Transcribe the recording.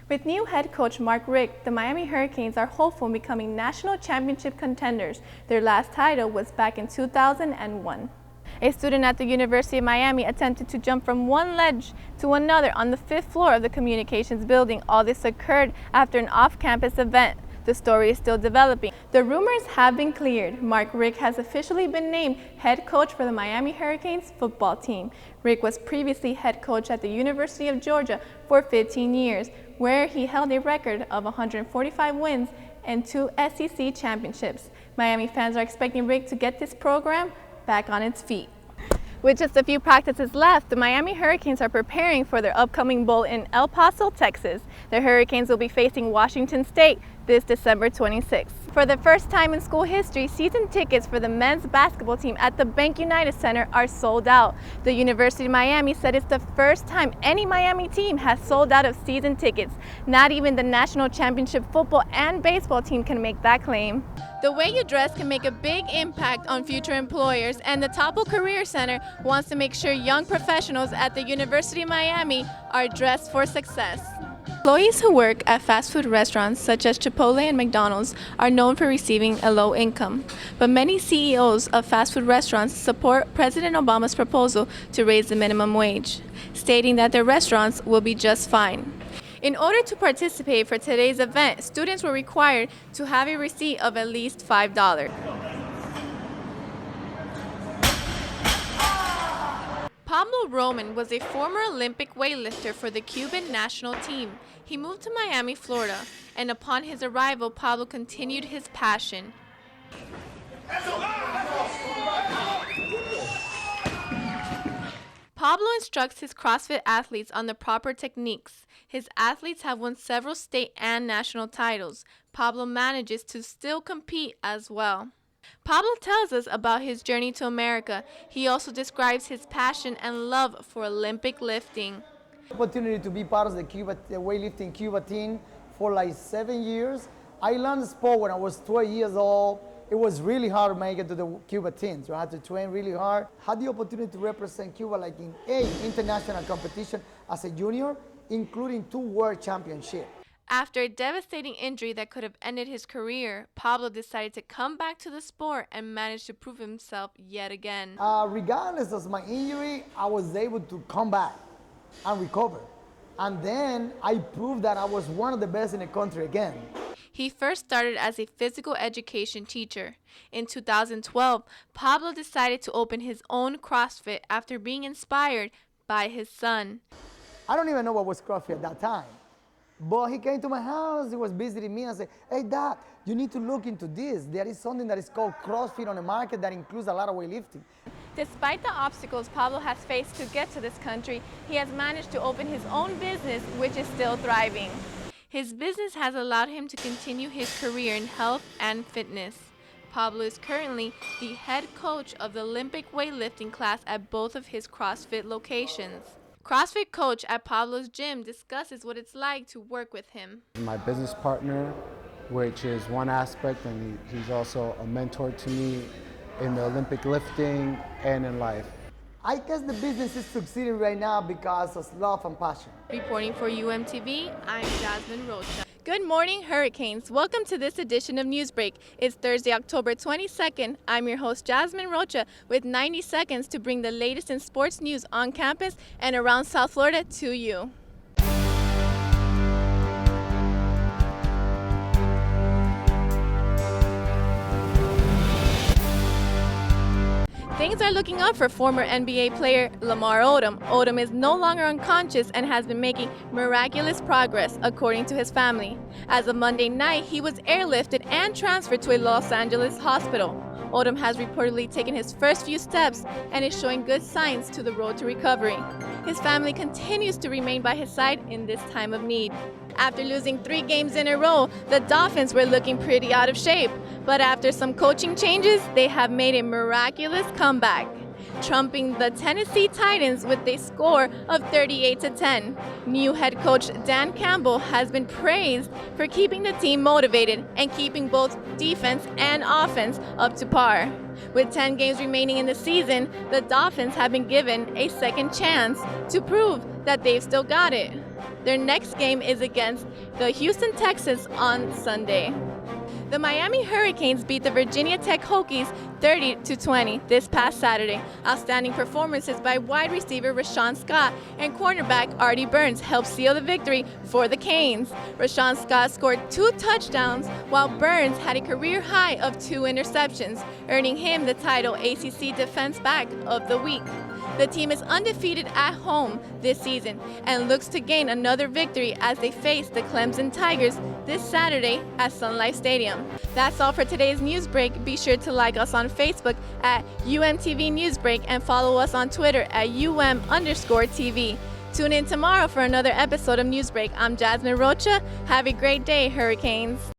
With new head coach Mark Richt, the Miami Hurricanes are hopeful in becoming national championship contenders. Their last title was back in 2001. A student at the University of Miami attempted to jump from one ledge to another on the 5th floor of the communications building. All this occurred after an off-campus event. The story is still developing. The rumors have been cleared. Mark Richt has officially been named head coach for the Miami Hurricanes football team. Richt was previously head coach at the University of Georgia for 15 years, where he held a record of 145 wins and 2 SEC championships. Miami fans are expecting Richt to get this program back on its feet. With just a few practices left, the Miami Hurricanes are preparing for their upcoming bowl in El Paso, Texas. The Hurricanes will be facing Washington State this December 26th. For the first time in school history, season tickets for the men's basketball team at the Bank United Center are sold out. The University of Miami said it's the first time any Miami team has sold out of season tickets. Not even the national championship football and baseball team can make that claim. The way you dress can make a big impact on future employers, and the Topple Career Center wants to make sure young professionals at the University of Miami are dressed for success. Employees who work at fast food restaurants such as Chipotle and McDonald's are known for receiving a low income, but many CEOs of fast food restaurants support President Obama's proposal to raise the minimum wage, stating that their restaurants will be just fine. In order to participate for today's event, students were required to have a receipt of at least $5. Pablo Roman was a former Olympic weightlifter for the Cuban national team. He moved to Miami, Florida, and upon his arrival, Pablo continued his passion. Pablo instructs his CrossFit athletes on the proper techniques. His athletes have won several state and national titles. Pablo manages to still compete as well. Pablo tells us about his journey to America. He also describes his passion and love for Olympic lifting. Opportunity to be part of the weightlifting Cuba team for like 7 years. I learned the sport when I was 12 years old. It was really hard to make it to the Cuba team, so I had to train really hard. Had the opportunity to represent Cuba like in 8 international competition as a junior, including 2 world championships. After a devastating injury that could have ended his career, Pablo decided to come back to the sport and managed to prove himself yet again. Regardless of my injury, I was able to come back and recover. And then I proved that I was one of the best in the country again. He first started as a physical education teacher. In 2012, Pablo decided to open his own CrossFit after being inspired by his son. I don't even know what was CrossFit at that time. But he came to my house, he was visiting me and said, "Hey Dad, you need to look into this. There is something that is called CrossFit on the market that includes a lot of weightlifting." Despite the obstacles Pablo has faced to get to this country, he has managed to open his own business, which is still thriving. His business has allowed him to continue his career in health and fitness. Pablo is currently the head coach of the Olympic weightlifting class at both of his CrossFit locations. CrossFit coach at Pablo's gym discusses what it's like to work with him. My business partner, which is one aspect, and he's also a mentor to me in the Olympic lifting and in life. I guess the business is succeeding right now because of love and passion. Reporting for UMTV, I'm Jasmen Rocha. Good morning, Hurricanes. Welcome to this edition of Newsbreak. It's Thursday, October 22nd. I'm your host, Jasmen Rocha, with 90 seconds to bring the latest in sports news on campus and around South Florida to you. Things are looking up for former NBA player Lamar Odom. Odom is no longer unconscious and has been making miraculous progress, according to his family. As of Monday night, he was airlifted and transferred to a Los Angeles hospital. Odom has reportedly taken his first few steps and is showing good signs to the road to recovery. His family continues to remain by his side in this time of need. After losing 3 games in a row, the Dolphins were looking pretty out of shape. But after some coaching changes, they have made a miraculous comeback, trumping the Tennessee Titans with a score of 38-10. New head coach Dan Campbell has been praised for keeping the team motivated and keeping both defense and offense up to par. With 10 games remaining in the season, the Dolphins have been given a second chance to prove that they've still got it. Their next game is against the Houston Texans on Sunday. The Miami Hurricanes beat the Virginia Tech Hokies 30-20 this past Saturday. Outstanding performances by wide receiver Rashawn Scott and cornerback Artie Burns helped seal the victory for the Canes. Rashawn Scott scored 2 touchdowns, while Burns had a career high of 2 interceptions, earning him the title ACC Defense Back of the Week. The team is undefeated at home this season and looks to gain another victory as they face the Clemson Tigers this Saturday at Sun Life Stadium. That's all for today's news break. Be sure to like us on Facebook at UMTV Newsbreak and follow us on Twitter at UM_TV. Tune in tomorrow for another episode of Newsbreak. I'm Jasmen Rocha. Have a great day, Hurricanes.